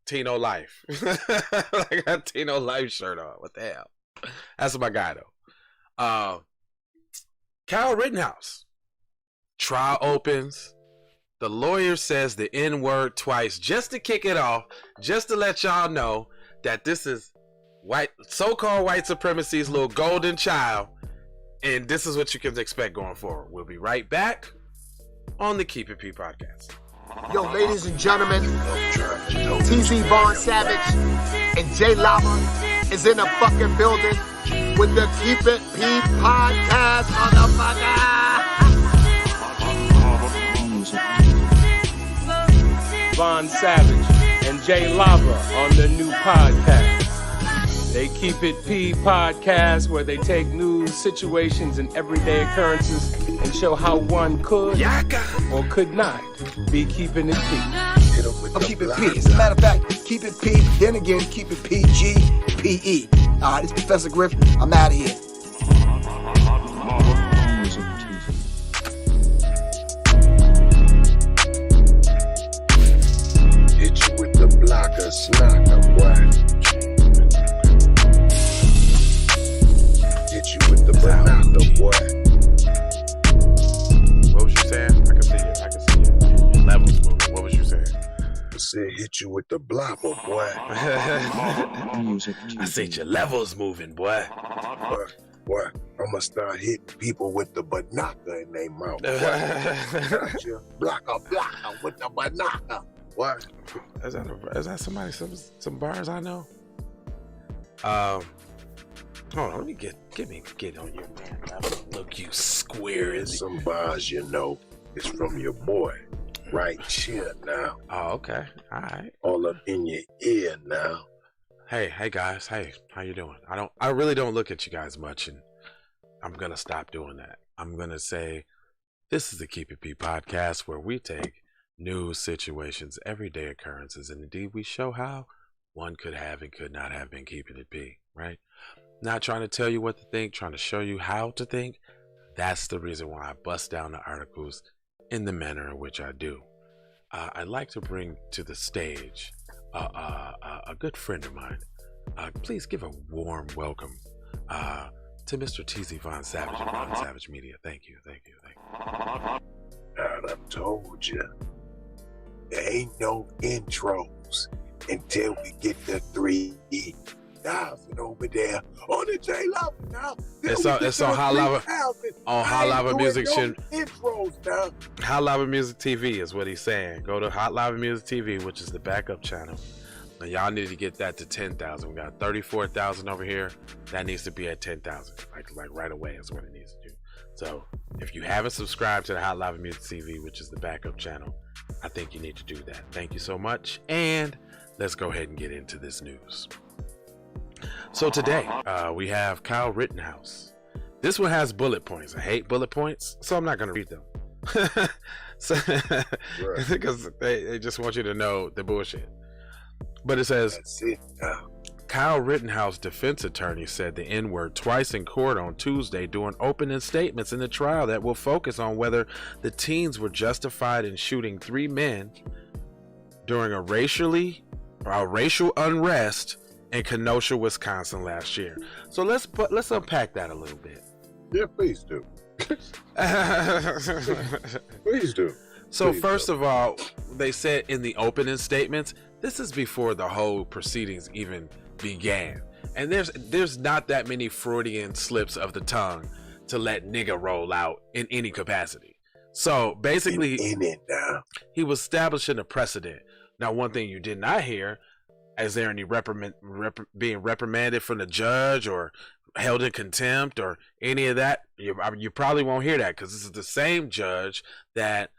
Tino Life. I got Tino Life shirt on. What the hell? That's my guy though. Kyle Rittenhouse trial opens. The lawyer says the N-word twice just to kick it off, just to let y'all know that this is white, so-called white supremacy's little golden child, and this is what you can expect going forward. We'll be right back on the Keep It P podcast. Yo, ladies and gentlemen, TZ Vaughn Savage and Jay Lava is in the fucking building with the Keep It P podcast, motherfucker. Vaughn Savage and Jay Lava on the new podcast. They Keep It P podcast, where they take news, situations, and everyday occurrences and show how one could or could not be keeping it P. I'm Keep It P. As a matter of fact, Keep It P, then again, Keep It PG, PE. Alright, it's Professor Griff. I'm out of here. Hit you with the blocker, snacker, boy. Hit you with the banana, boy. What was you saying? I can see it. Your levels moving. What was you saying? I said hit you with the blopper, boy. I said your levels moving, boy. Boy, I'm gonna start hitting people with the banana in their mouth. Gotcha. Blocker with the banana. What? Is that somebody, some bars I know? Hold on, let me get on your man level. Look, you square is some bars, you know. It's from your boy, right here now. Oh, okay, all right. All up in your ear now. Hey guys, hey, how you doing? I really don't look at you guys much, and I'm gonna stop doing that. I'm gonna say, this is the Keep It P podcast, where we take news, situations, everyday occurrences, and indeed we show how one could have and could not have been keeping it P, right? Not trying to tell you what to think, trying to show you how to think. That's the reason why I bust down the articles in the manner in which I do. I'd like to bring to the stage a good friend of mine. Please give a warm welcome to Mr. TZ Vaughn Savage and Vaughn Savage Media. Thank you. I done told you, there ain't no intros until we get the 3,000 over there on the J Lava now. It's on Hot Lava, on Hot Lava Music shit. Intros now. Hot Lava Music TV is what he's saying. Go to Hot Lava Music TV, which is the backup channel. And y'all need to get that to 10,000. We got 34,000 over here. That needs to be at 10,000. Like right away is what it needs to do. So if you haven't subscribed to the Hot Lava Music TV, which is the backup channel, I think you need to do that. Thank you so much. And let's go ahead and get into this news. So today we have Kyle Rittenhouse. This one has bullet points. I hate bullet points, so I'm not going to read them. Because they just want you to know the bullshit. But it says, Kyle Rittenhouse defense attorney said the N-word twice in court on Tuesday during opening statements in the trial that will focus on whether the teens were justified in shooting 3 men during a racial unrest in Kenosha, Wisconsin last year. So let's unpack that a little bit. Yeah, please do. Please do. So first of all, they said in the opening statements, this is before the whole proceedings even began. And there's not that many Freudian slips of the tongue to let nigga roll out in any capacity. So basically, he was establishing a precedent. Now, one thing you did not hear, is there any being reprimanded from the judge or held in contempt or any of that? You probably won't hear that, because this is the same judge that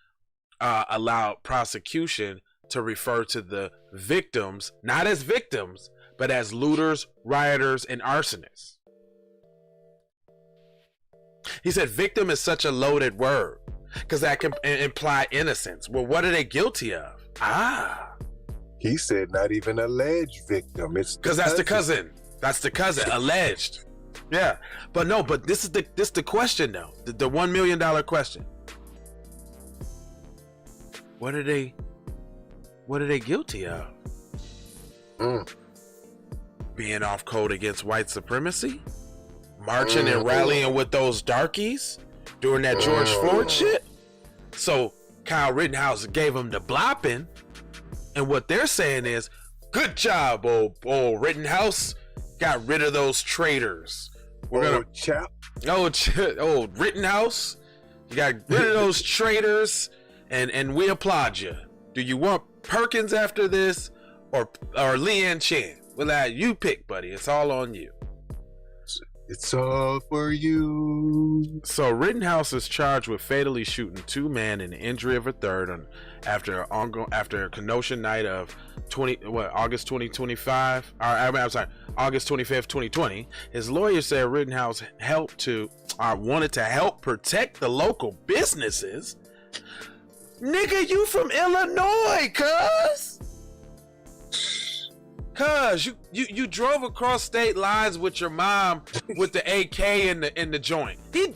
allowed prosecution to refer to the victims, not as victims, but as looters, rioters, and arsonists. He said victim is such a loaded word because that can imply innocence. Well, what are they guilty of? He said not even alleged victim. It's because that's the cousin. That's the cousin. Alleged. Yeah. But this is the question though. The $1 million question. What are they guilty of? Being off code against white supremacy, marching and rallying with those darkies during that George Floyd shit. So Kyle Rittenhouse gave him the blopping, and what they're saying is, good job, old Rittenhouse. Got rid of those traitors. Old Rittenhouse. You got rid of those traitors, and we applaud you. Do you want Perkins after this, or Leanne Chan? Well, you pick, buddy. It's all on you. It's all for you. So Rittenhouse is charged with fatally shooting two men and the injury of a third after a Kenosha night of August 2025. I'm sorry, August 25th, 2020. His lawyer said Rittenhouse wanted to help protect the local businesses. Nigga, you from Illinois, cuz you drove across state lines with your mom with the AK in the joint. You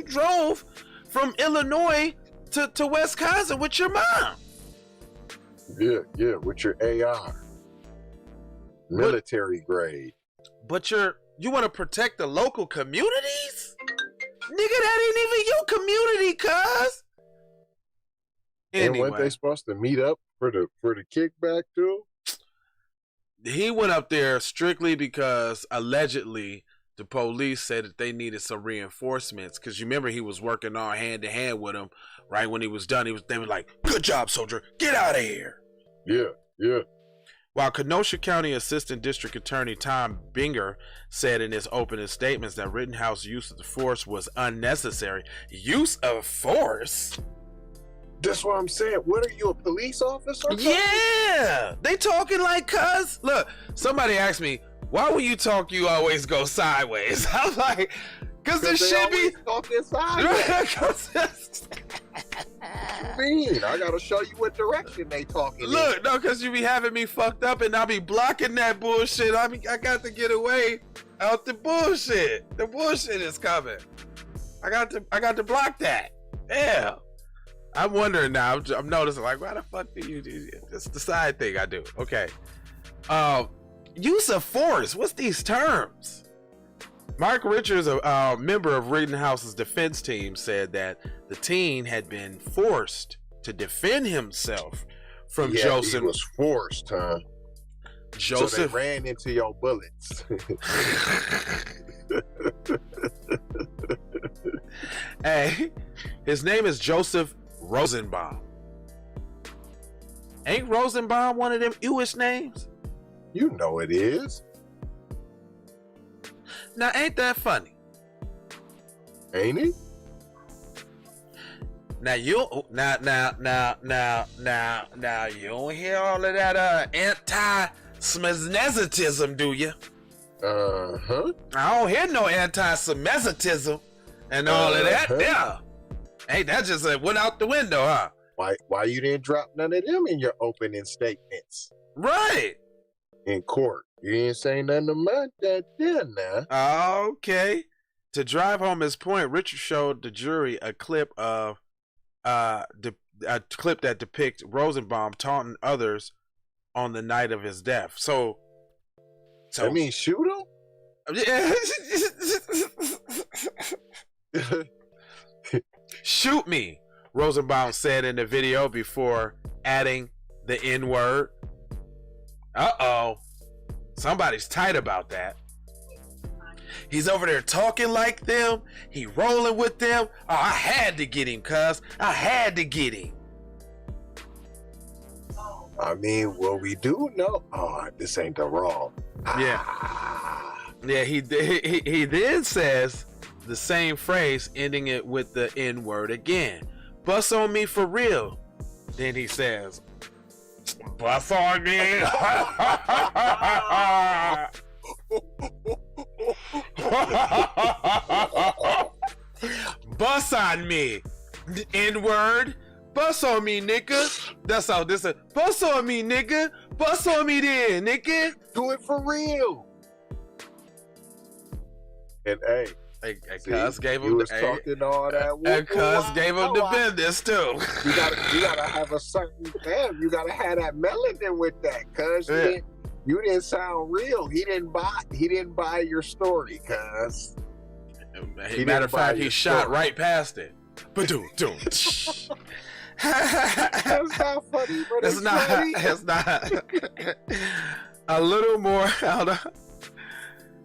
drove from Illinois to Wisconsin with your mom. Yeah, with your AR. Military grade. But you want to protect the local communities? Nigga, that ain't even your community, cuz. Anyway. And weren't they supposed to meet up for the kickback too? He went up there strictly because allegedly the police said that they needed some reinforcements, because you remember he was working on hand to hand with him. Right when he was done, they were like, "Good job, soldier, get out of here." Yeah. While Kenosha County Assistant District Attorney Tom Binger said in his opening statements that Rittenhouse's use of the force was unnecessary. Use of force? That's what I'm saying. What are you, a police officer? Yeah, they talking like cuz. Look, somebody asked me, why when you talk you always go sideways? I'm like, cause this shit be talking sideways. What you mean? I gotta show you what direction they talking. Look, no, cause you be having me fucked up and I be blocking that bullshit. I got to get away out the bullshit. The bullshit is coming. I got to block that. Yeah. I'm wondering now. I'm noticing, like, why the fuck do you do this? It's the side thing I do. Okay. Use of force. What's these terms? Mark Richards, a member of Rittenhouse's defense team, said that the teen had been forced to defend himself from Joseph. He was forced, huh? Joseph so they ran into your bullets. Hey, his name is Joseph Rosenbaum. Ain't Rosenbaum one of them Jewish names? You know it is. Now, ain't that funny? Ain't it? Now you don't hear all of that anti-Semitism, do you? Uh-huh. I don't hear no anti-Semitism and all of that. Yeah. Hey, that just went out the window, huh? Why you didn't drop none of them in your opening statements? Right. In court. You didn't say nothing about that then now. Okay. To drive home his point, Richard showed the jury a clip of a clip that depicts Rosenbaum taunting others on the night of his death. So I mean, shoot him? Yeah. Shoot me, Rosenbaum said in the video before adding the Nword. Uh-oh. Somebody's tight about that. He's over there talking like them. He rolling with them. Oh, I had to get him, cuz. I had to get him. I mean, well, we do know. Oh, this ain't the wrong. Yeah. Yeah, he then says the same phrase, ending it with the N-word again. Bust on me for real. Then he says, bust on me. Bust on me. N-word. Bust on me, nigga. That's how this is. Bust on me, nigga. Bust on me then, nigga. Do it for real. And hey, And Cuz gave him. You was talking all that. And Cuz gave him the business too. You gotta have a certain damn. You gotta have that melanin with that, Cuz you didn't sound real. He didn't buy your story, Cuz. Matter of fact, he shot right past it. But dude. That's not funny, but it's funny. It's not. A little more. Hold on.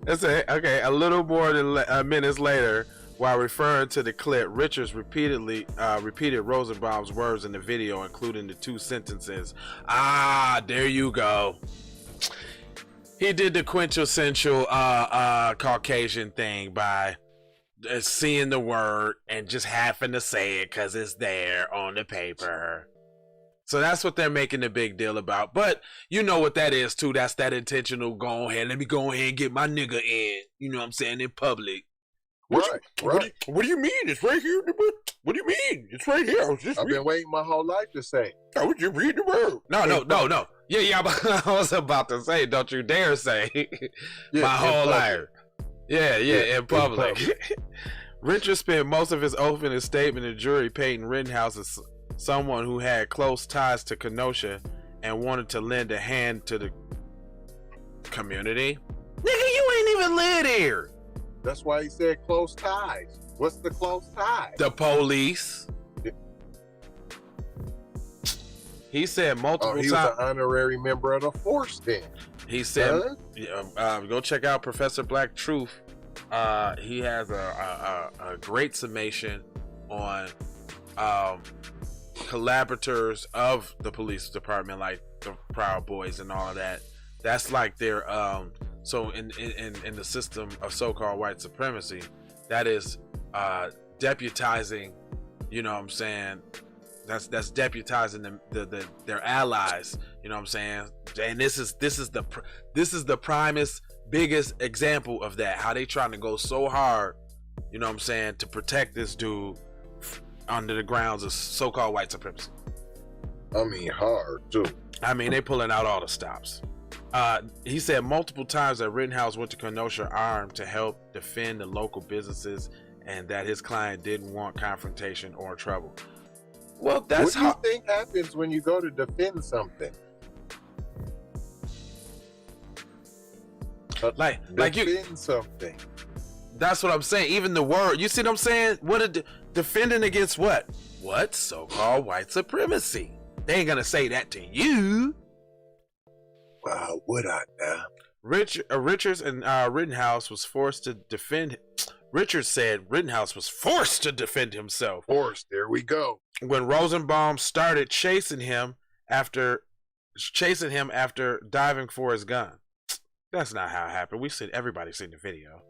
A little more than minutes later, while referring to the clip, Richards repeated Rosenbaum's words in the video, including the two sentences. There you go. He did the quintessential Caucasian thing by seeing the word and just having to say it because it's there on the paper. So that's what they're making a big deal about. But you know what that is too. That's that intentional go ahead. Let me go ahead and get my nigga in. You know what I'm saying? In public. Right. What do you mean? It's right here. What do you mean? It's right here. I've been waiting my whole life to say. I was just reading the word. No. Yeah. I was about to say, don't you dare say my whole life. Yeah, in public. Richard spent most of his opening statement to jury painting Rittenhouse as someone who had close ties to Kenosha and wanted to lend a hand to the community. Nigga, you ain't even live here. That's why he said close ties. What's the close ties? The police. He said multiple times. He was an honorary member of the force then. He said, go check out Professor Black Truth. He has a great summation on collaborators of the police department, like the Proud Boys and all of that. That's like their so in the system of so-called white supremacy, that is deputizing, you know what I'm saying, that's deputizing their allies, you know what I'm saying. And this is the primest, biggest example of that, how they trying to go so hard, you know what I'm saying, to protect this dude under the grounds of so-called white supremacy. I mean, hard too. I mean, they pulling out all the stops. He said multiple times that Rittenhouse went to Kenosha armed to help defend the local businesses, and that his client didn't want confrontation or trouble. Well, that's what do you think happens when you go to defend something? Like defend something. That's what I'm saying. Even the word, you see what I'm saying? Defending against what? What? So-called white supremacy. They ain't gonna say that to you. Wow, would I now? Richards and Rittenhouse was forced to defend. Richards said Rittenhouse was forced to defend himself. Forced. There we go. When Rosenbaum started chasing him after diving for his gun. That's not how it happened. Everybody's seen the video.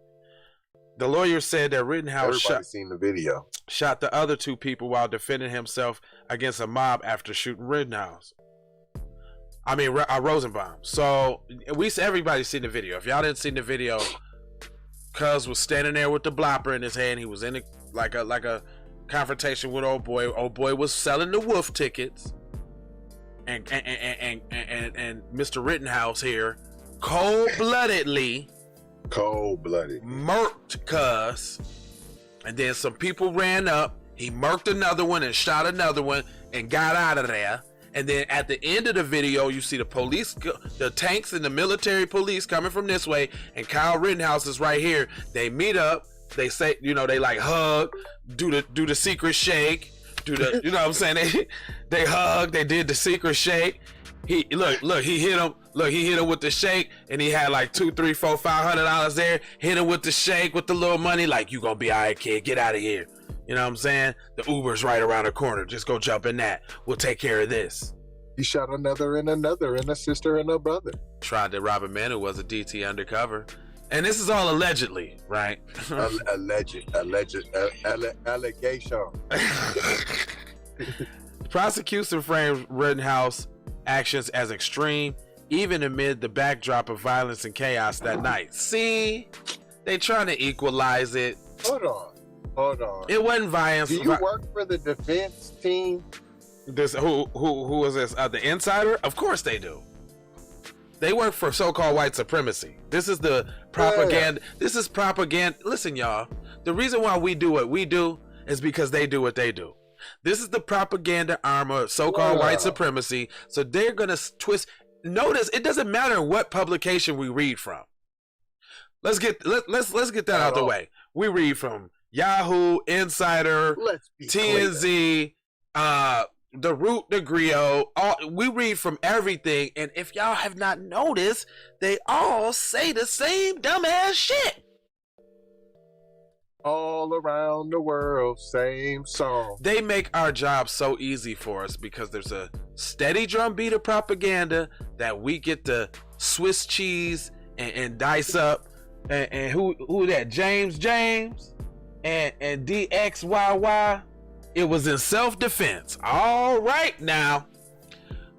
The lawyer said that Rittenhouse shot the other two people while defending himself against a mob after shooting Rittenhouse. I mean, Rosenbaum. So everybody's seen the video. If y'all didn't see the video, Cuz was standing there with the blopper in his hand. He was in like a confrontation with old boy. Old boy was selling the wolf tickets, and Mr. Rittenhouse here cold-bloodedly murked Cuz, and then some people ran up. He murked another one and shot another one and got out of there. And then at the end of the video, you see the police, the tanks and the military police coming from this way, and Kyle Rittenhouse is right here. They meet up. They say, they like hug, do the secret shake, you know what I'm saying? They hug. They did the secret shake. He hit him. Look, he hit him with the shake, and he had like $200, $300, $400, $500 there. Hit him with the shake with the little money. Like, you gonna be all right, kid? Get out of here. You know what I'm saying? The Uber's right around the corner. Just go jump in that. We'll take care of this. He shot another and a sister and a brother. Tried to rob a man who was a DT undercover. And this is all allegedly, right? Allegation. Prosecution framed Rittenhouse actions as extreme, even amid the backdrop of violence and chaos that night. See? They trying to equalize it. Hold on. It wasn't violence. Do you work for the defense team? This who is this? The insider? Of course they do. They work for so-called white supremacy. This is the propaganda. This is propaganda. Listen, y'all. The reason why we do what we do is because they do what they do. This is the propaganda arm of so-called white supremacy. So they're gonna twist. Notice it doesn't matter what publication we read from. Let's get that out the way. We read from Yahoo, Insider, TMZ, The Root, The Griot. We read from everything, and if y'all have not noticed, they all say the same dumbass shit. All around the world, same song. They make our job so easy for us because there's a steady drumbeat of propaganda that we get to Swiss cheese and dice up. And who that? James and DXYY. It was in self-defense. All right, now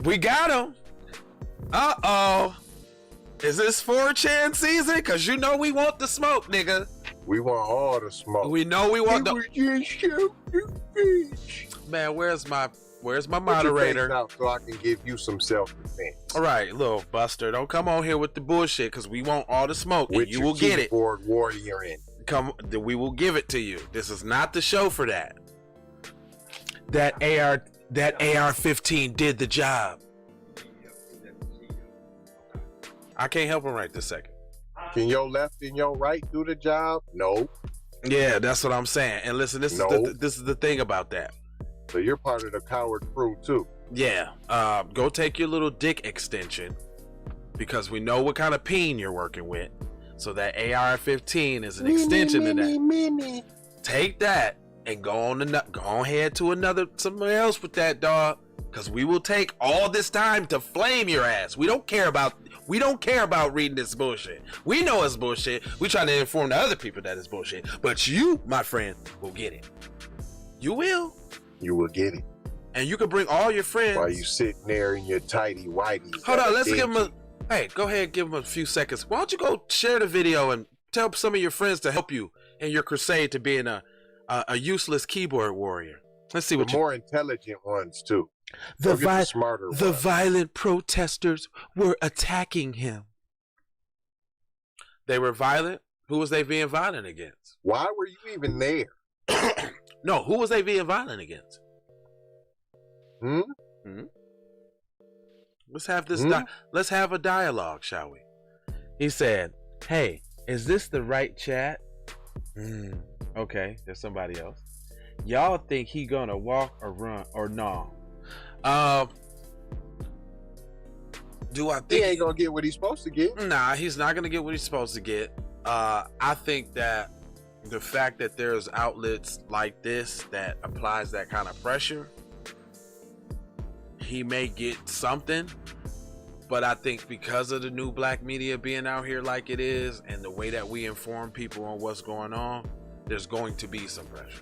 we got him. Is this 4chan season? Because you know we want the smoke, nigga. We want all the smoke. We know we want the. Man, where's my moderator? Out so I can give you some self-defense. All right, little buster, don't come on here with the bullshit because we want all the smoke and you will get it. Keyboard warrior in. We will give it to you. This is not the show for that. That AR-15 did the job. I can't help him right this second. Can your left and your right do the job? No. Yeah, that's what I'm saying. And listen, this is the thing about that. So you're part of the coward crew too. Yeah. Go take your little dick extension because we know what kind of peen you're working with. So that AR-15 is an extension to that. Take that and go ahead to somewhere else with that, dog. Because we will take all this time to flame your ass. We don't care about reading this bullshit. We know it's bullshit. We try to inform the other people that it's bullshit. But you, my friend, will get it. You will. You will get it. And you can bring all your friends. While you sitting there in your tighty whities. Hold on, let's give them hey, go ahead, give them a few seconds. Why don't you go share the video and tell some of your friends to help you in your crusade to being a useless keyboard warrior. Let's see what the more intelligent ones too. The smarter ones. Violent protesters were attacking him. They were violent. Who was they being violent against? Why were you even there? No, who was they being violent against? Let's have this. Let's have a dialogue, shall we? He said, "Hey, is this the right chat?" Okay, there's somebody else. Y'all think he gonna walk or run or no? Do I think he ain't gonna get what he's supposed to get? Nah, he's not gonna get what he's supposed to get. I think that the fact that there's outlets like this that applies that kind of pressure, he may get something. But I think because of the new black media being out here like it is and the way that we inform people on what's going on, there's going to be some pressure,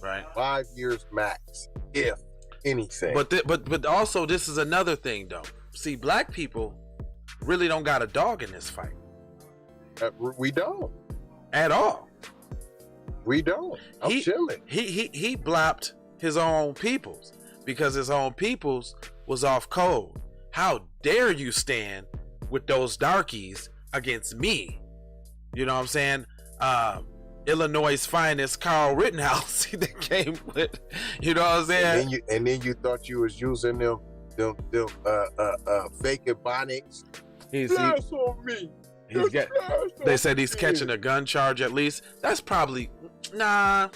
right? 5 years max, if anything. But also this is another thing though. See, black people really don't got a dog in this fight. We don't at all. We don't. I'm chilling. He blopped his own peoples because his own peoples was off code. How dare you stand with those darkies against me? You know what I'm saying? Illinois' finest Kyle Rittenhouse that came with, you know what I'm saying? And then you thought you was using them fake ebonics. Flash on me. They said he's catching a gun charge at least. That's probably no.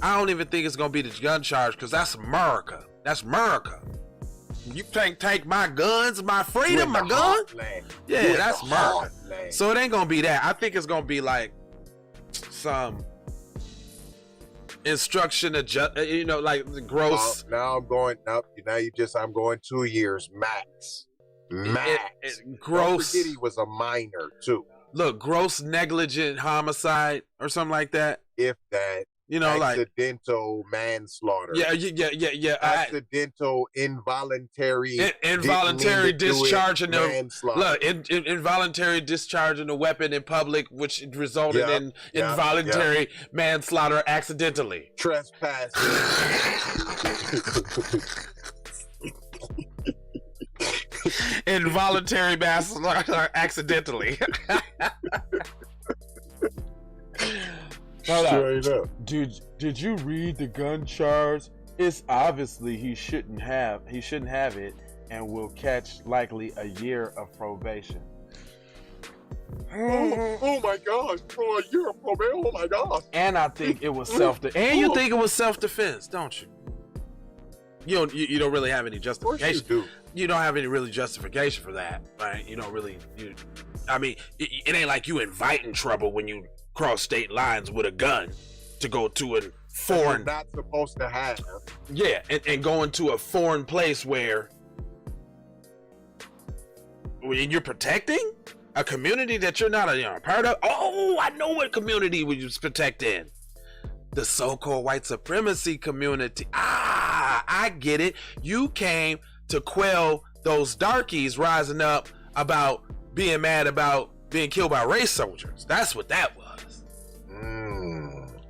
I don't even think it's gonna be the gun charge because that's America. That's America. You can't take my guns, my freedom, my gun. Yeah, that's America. So it ain't gonna be that. I think it's gonna be like some instruction adjust, like the gross. Now I'm going up. I'm going 2 years max. Gross. Don't forget he was a minor too. Look, gross negligent homicide or something like that. If that. Accidental manslaughter. Yeah. Accidental involuntary discharging manslaughter. Involuntary discharging a weapon in public, which resulted in involuntary manslaughter accidentally. Trespassing. Involuntary manslaughter accidentally. Straight up. Did you read the gun charge? It's obviously he shouldn't have it and will catch likely a year of probation. Oh my gosh, bro, a year of probation. Oh my gosh. And I think it was you think it was self-defense, don't you? You don't really have any justification. Of course you do. You don't have any really justification for that, right? You don't really. It ain't like you inviting trouble when you cross state lines with a gun to go to a foreign. You're not supposed to have. Yeah, and going to a foreign place where you're protecting a community that you're not a part of. Oh, I know what community we was protecting. The so-called white supremacy community. I get it. You came to quell those darkies rising up about being mad about being killed by race soldiers. That's what that was.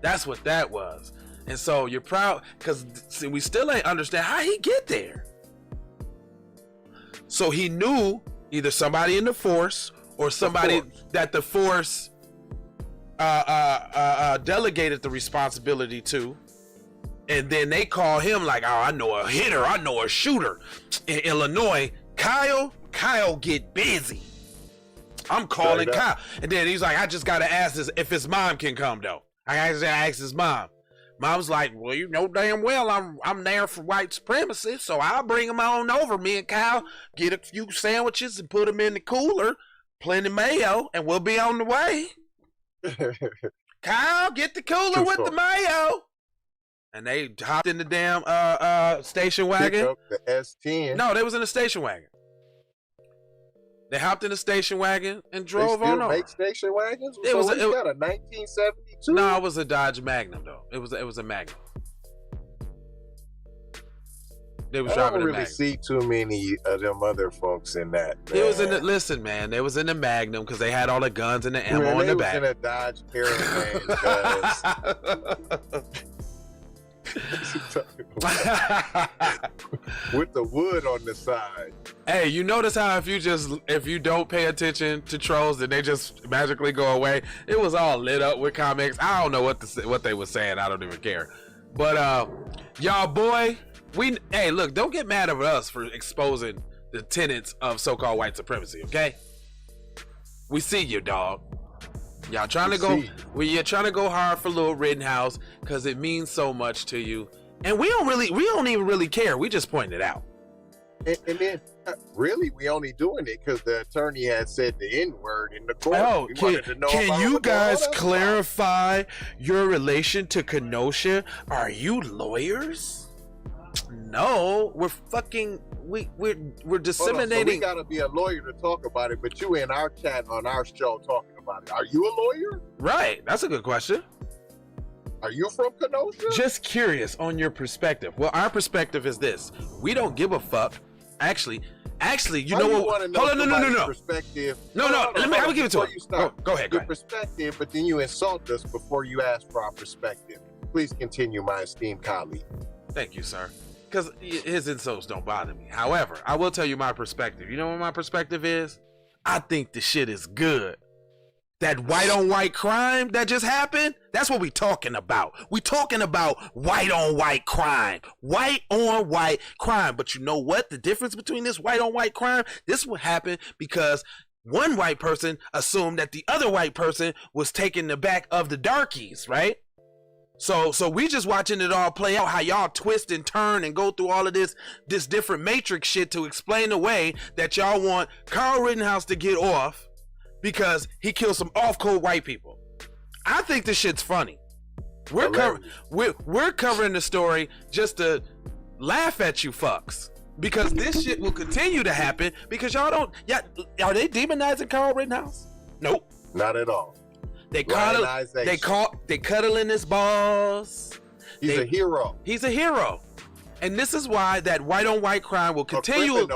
That's what that was. And so you're proud because we still ain't understand how he get there. So he knew either somebody in the force or somebody that the force delegated the responsibility to, and then they call him like, oh, I know a hitter, I know a shooter in Illinois. Kyle, get busy. I'm calling Kyle. And then he's like, I just gotta ask this if his mom can come though. I gotta ask his mom. Mom's like, well, you know damn well I'm there for white supremacy, so I'll bring him on over. Me and Kyle get a few sandwiches and put them in the cooler, plenty mayo, and we'll be on the way. Kyle, get the cooler with the mayo. And they hopped in the damn station wagon. Pick up the S10. No, they was in the station wagon. They hopped in the station wagon and drove they on still over. Make station wagons? It was got a 1972. No, it was a Dodge Magnum though. It was a Magnum. They was I driving don't a really Magnum. see too many of them other folks in that. It was in the listen, man. They was in the Magnum because they had all the guns and the ammo in the back. In a Dodge Caravan, with the wood on the side. Hey, you notice how if you don't pay attention to trolls, then they just magically go away. It was all lit up with comics. I don't know what they were saying. I don't even care. But y'all, boy, hey, look, don't get mad at us for exposing the tenets of so-called white supremacy. Okay, we see you, dog. Y'all trying to go. You're trying to go hard for little Rittenhouse because it means so much to you, and we don't even really care. We just point it out. And then, really, we only doing it because the attorney had said the Nword in the court. Oh, can you guys clarify your relation to Kenosha? Are you lawyers? No, we're fucking we're disseminating. So we gotta be a lawyer to talk about it, but you in our chat on our show talking about it. Are you a lawyer? Right, that's a good question. Are you from Kenosha? Just curious on your perspective. Well, our perspective is this: we don't give a fuck. Actually, you know what? Hold on, no. Perspective. No. Let me give it to him. Go ahead. Your perspective, but then you insult us before you ask for our perspective. Please continue, my esteemed colleague. Thank you, sir. Because his insults don't bother me. However, I will tell you my perspective. You know what my perspective is? I think the shit is good. That white on white crime that just happened, that's what we talking about. We talking about white on white crime. White on white crime. But you know what? The difference between this white on white crime, this will happen because one white person assumed that the other white person was taking the back of the darkies, right? So we just watching it all play out, how y'all twist and turn and go through all of this different matrix shit to explain away that y'all want Kyle Rittenhouse to get off because he killed some off-code white people. I think this shit's funny. We're covering the story just to laugh at you fucks because this shit will continue to happen because y'all don't. Yeah, are they demonizing Kyle Rittenhouse? Nope, not at all. They cuddling his balls. He's a hero. He's a hero. And this is why that white on white crime will continually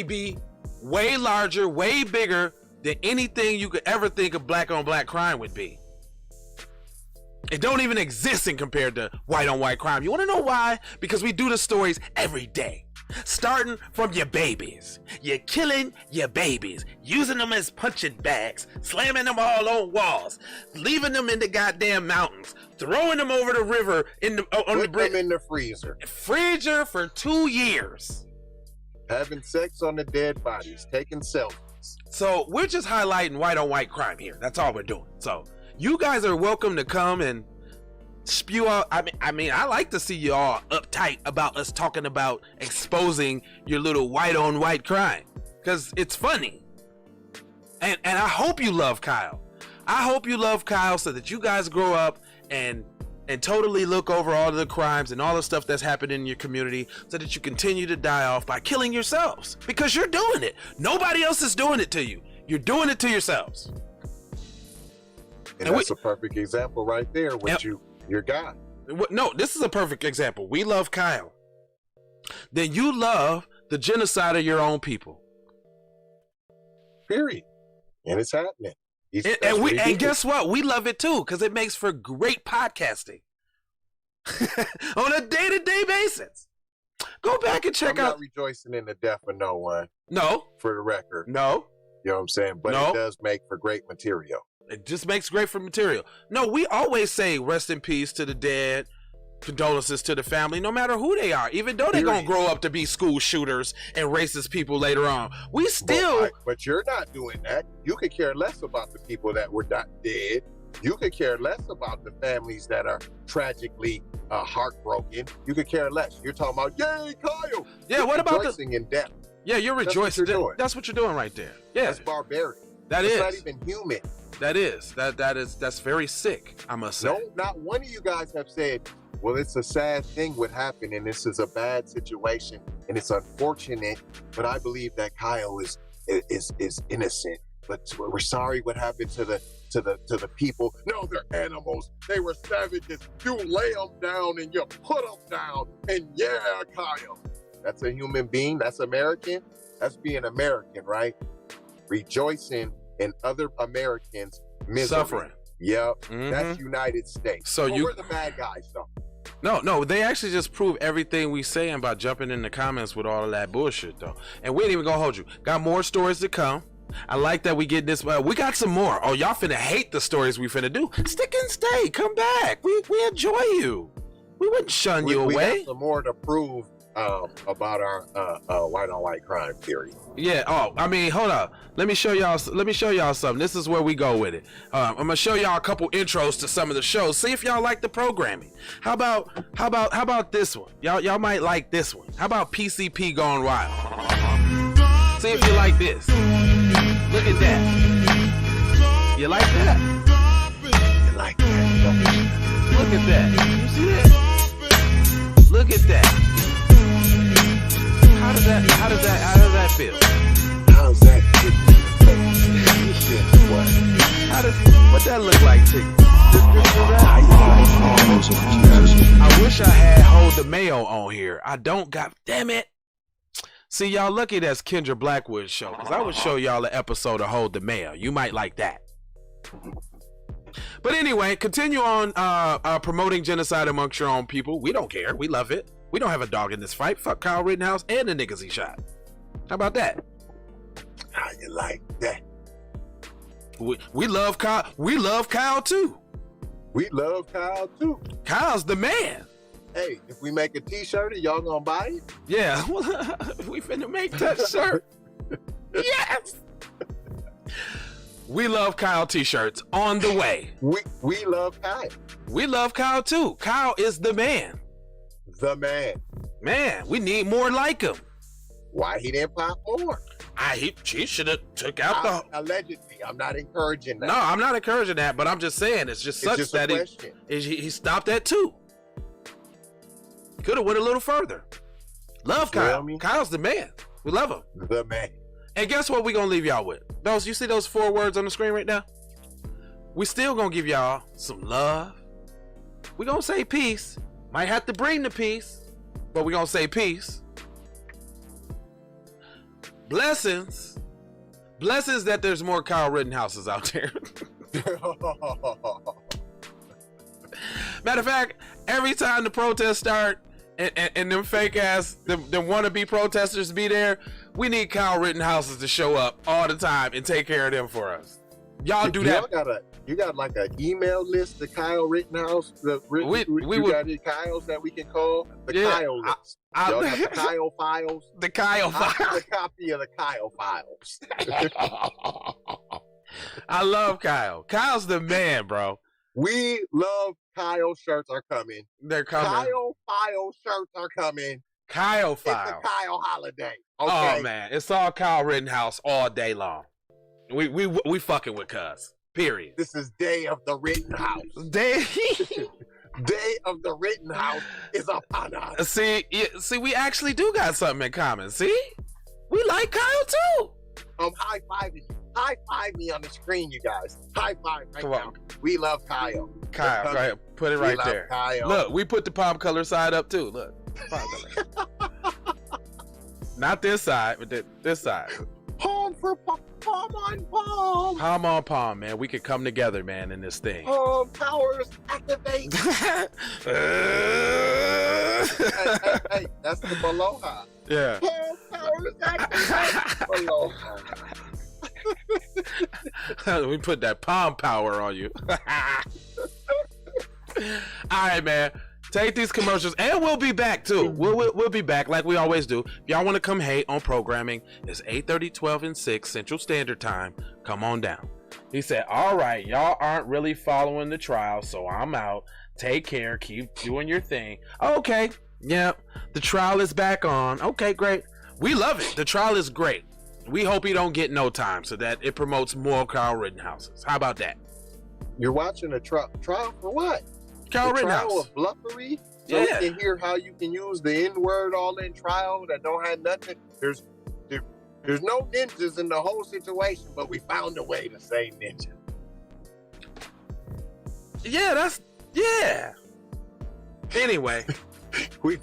be way larger, way bigger than anything you could ever think of black on black crime would be. It don't even exist in compared to white on white crime. You want to know why? Because we do the stories every day. Starting from your babies. You're killing your babies, using them as punching bags, slamming them all on walls, leaving them in the goddamn mountains, throwing them over the river on the bridge. Put them in the freezer For 2 years. having sex on the dead bodies, taking selfies. So we're just highlighting white on white crime here. That's all we're doing. So you guys are welcome to come and spew out. I mean, I like to see you all uptight about us talking about exposing your little white on white crime, because it's funny. And I hope you love Kyle. I hope you love Kyle so that you guys grow up and totally look over all of the crimes and all the stuff that's happened in your community, so that you continue to die off by killing yourselves, because you're doing it. Nobody else is doing it to you. You're doing it to yourselves. And that's a perfect example right there with your guy. No, this is a perfect example. We love Kyle. Then you love the genocide of your own people. Period. And it's happening. And guess what? We love it too, because it makes for great podcasting on a day-to-day basis. Go back and check out. I'm not rejoicing in the death of no one. No. For the record. No. You know what I'm saying? But it does make for great material. It just makes great for material. No, we always say rest in peace to the dead, condolences to the family, no matter who they are, even though they're going to grow up to be school shooters and racist people later on. We still... But you're not doing that. You could care less about the people that were not dead. You could care less about the families that are tragically heartbroken. You could care less. You're talking about, yay, Kyle! Yeah, what about rejoicing in death? Yeah, you're rejoicing. That's what you're doing right there. Yeah. That's barbaric. That's not even human. That's very sick, I must say. No, not one of you guys have said, well, it's a sad thing what happened, and this is a bad situation, and it's unfortunate, but I believe that Kyle is innocent. But we're sorry what happened to the people. No, they're animals. They were savages. You lay them down and you put them down, and yeah, Kyle. That's a human being. That's American. That's being American, right? Rejoicing in other Americans' misery. Suffering. Yep. That's United States. So we're the bad guys, though. No, they actually just prove everything we saying about jumping in the comments with all of that bullshit, though. And we ain't even gonna hold you. Got more stories to come. I like that we get this. We got some more. Oh, y'all finna hate the stories we finna do. Stick and stay. Come back. We enjoy you. We wouldn't shun you away. We got some more to prove about our white on white crime theory. Yeah. Oh, I mean, hold up. Let me show y'all something. This is where we go with it. I'm gonna show y'all a couple intros to some of the shows. See if y'all like the programming. How about this one? Y'all might like this one. How about PCP Gone Wild? See if you like this. Look at that. You like that? You like that? Look at that. You see that? Look at that. How does that feel? How's that? What that look like to you? I wish I had Hold the Mayo on here. I don't. God damn it. See, y'all lucky that's Kendra Blackwood's show, because I would show y'all an episode of Hold the Mayo. You might like that. But anyway, continue on promoting genocide amongst your own people. We don't care. We love it. We don't have a dog in this fight. Fuck Kyle Rittenhouse and the niggas he shot. How about that? How you like that? We love Kyle. We love Kyle too. We love Kyle too. Kyle's the man. Hey, if we make a t-shirt, are y'all gonna buy it? Yeah, we finna make that shirt. Yes. We love Kyle t-shirts on the way. We love Kyle. We love Kyle too. Kyle is the man. The man. Man, we need more like him. Why he didn't pop more? He should have took out the... Allegedly. I'm not encouraging that. No, I'm not encouraging that, but I'm just saying it just sucks that he stopped at 2. Could have went a little further. Love Kyle. Kyle's the man. We love him. The man. And guess what we're going to leave y'all with? You see those 4 words on the screen right now? We still going to give y'all some love. We're going to say peace. Might have to bring the peace, but we're going to say peace. Blessings. Blessings that there's more Kyle Rittenhouses out there. Matter of fact, every time the protests start, and them fake ass, them wannabe protesters be there. We need Kyle Rittenhouse to show up all the time and take care of them for us. Y'all do that. You got like an email list, the Kyle Rittenhouse. We got the Kyles that we can call the Kyle list. Y'all got the Kyle files. The Kyle files. I have a copy of the Kyle files. I love Kyle. Kyle's the man, bro. We love Kyle shirts are coming. They're coming. Kyle file shirts are coming. Kyle file. It's a Kyle holiday. Okay? Okay. Oh man, it's all Kyle Rittenhouse all day long. We fucking with cuz. Period. This is Day of the Rittenhouse. Day of the Rittenhouse is upon us. See, we actually do got something in common. See, we like Kyle too. High five me on the screen, you guys. High five right Come now. on. We love Kyle. Kyle, go ahead, put it right there. Kyle. Look, we put the palm color side up too. Look, palm color. Not this side, but this side. Palm for palm on palm. Palm on palm, man. We could come together, man, in this thing. Palm powers activate. hey, that's the Aloha. Yeah. Palm powers activate. Aloha. We put that palm power on you. All right, man. Take these commercials, and we'll be back too. We'll be back like we always do. If y'all want to come hate on programming, it's 8:30, 12, and 6 Central Standard Time. Come on down. He said, all right, y'all aren't really following the trial, so I'm out. Take care. Keep doing your thing. Okay. Yep. The trial is back on. Okay, great. We love it. The trial is great. We hope he don't get no time so that it promotes more Kyle Rittenhouses. How about that? You're watching a trial for what? Kyle Rittenhouse. Trial of bluffery? So Yeah. Yeah. you can hear how you can use the N-word all in trial that don't have nothing. There's no ninjas in the whole situation, but we found a way to say ninja. Yeah. Anyway, We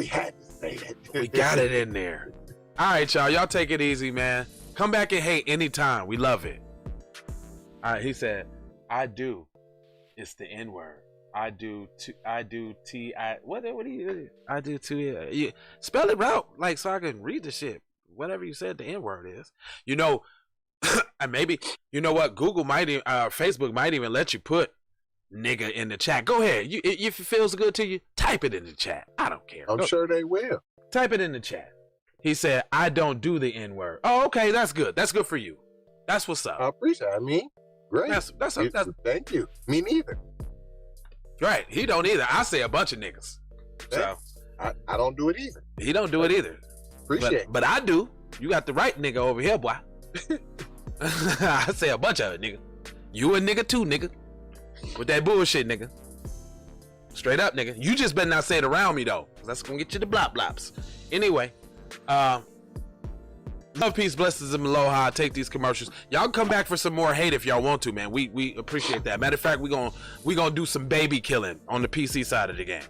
had to say it. we got it in there. All right, y'all. Y'all take it easy, man. Come back and hate anytime. We love it. All right, he said, I do. It's the N-word. I do T-I, what do you, I do too, yeah. Spell it out, like, so I can read the shit. Whatever you said the N-word is. You know, maybe, you know what, Google might even, Facebook might even let you put nigga in the chat. Go ahead. If it feels good to you, type it in the chat. I don't care. I'm sure they will. Type it in the chat. He said, I don't do the N-word. Oh, okay, that's good. That's good for you. That's what's up. I appreciate it. I mean, great. That's Thank you. Me neither. right. He don't either. I say a bunch of niggas. So I don't do it either. he don't do it either. Appreciate it. But I do. You got the right nigga over here, boy. I say a bunch of it, nigga. You a nigga too, nigga. With that bullshit, nigga. Straight up, nigga. You just better not say it around me, though. Cause that's gonna get you the blop-blops. Anyway, love, peace, blessings, and aloha. Take these commercials. Y'all can come back for some more hate if y'all want to, man. We appreciate that. Matter of fact, we gonna do some baby killing on the PC side of the game.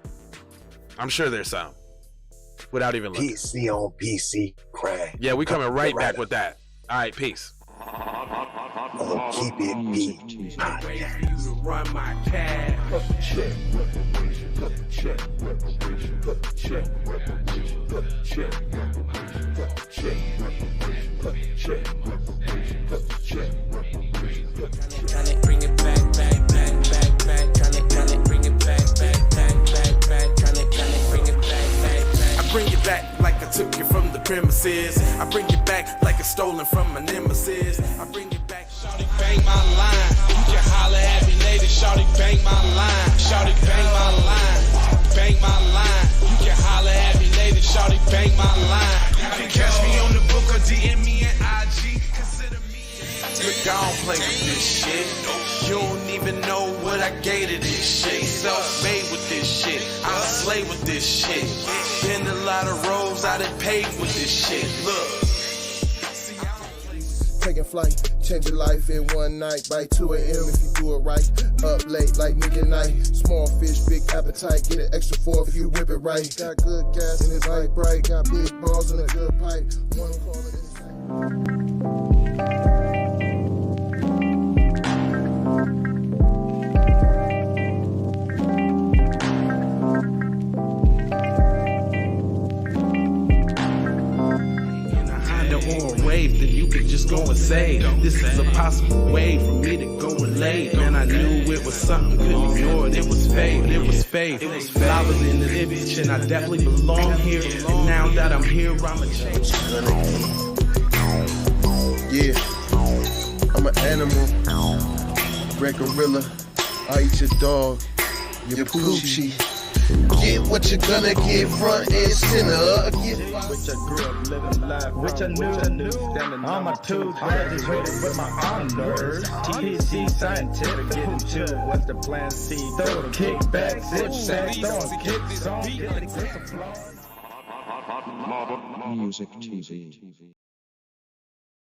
I'm sure there's some. Without even looking. PC on PC crime. Yeah, we coming right back with that. All right, peace. Keep it beat. Run my cash. Check reparation. Check reparation. Check reparation. Check reparation. Check reparation. Check reparation. Check reparation. Tryna bring it back. Tryna bring it back. Tryna bring it back. I bring it back like I took it from the premises. I bring it back like it's stolen from my nemesis. I bring it back. Shawty bang my line. You can holler at me later. Shawty bang my line. Shawty bang my line. Bang my line. You can holler at me later. Shawty bang my line. You can catch me on the book or DM me at IG. Consider me. Look, I don't play with this shit. You don't even know what I gave to this shit. Self-made with this shit. I slay with this shit. Been a lot of roads I done paved with this shit. Look. Taking flight, change your life in one night. By 2 a.m. if you do it right. Up late like midnight. Small fish, big appetite. Get an extra 4 if you whip it right. Got good gas and it's light bright. Got big balls and a good pipe. One call it inside. you could just go and say, this is a possible way for me to go relate. Man, I knew it was something, couldn't ignore it. It was faith, it was faith. I was in the bitch and I definitely belong here. And now that I'm here, I'ma change. Yeah, I'm an animal, red gorilla. I eat your dog, your poochie. Get what you're gonna get, front and center. Get which I grew up living life, which I knew. Standing on my tooth, graduated with my honors. TC scientific, getting to what's the plan C. Throw the kickback, sit back, throwing kicks on, getting applause. Music TV.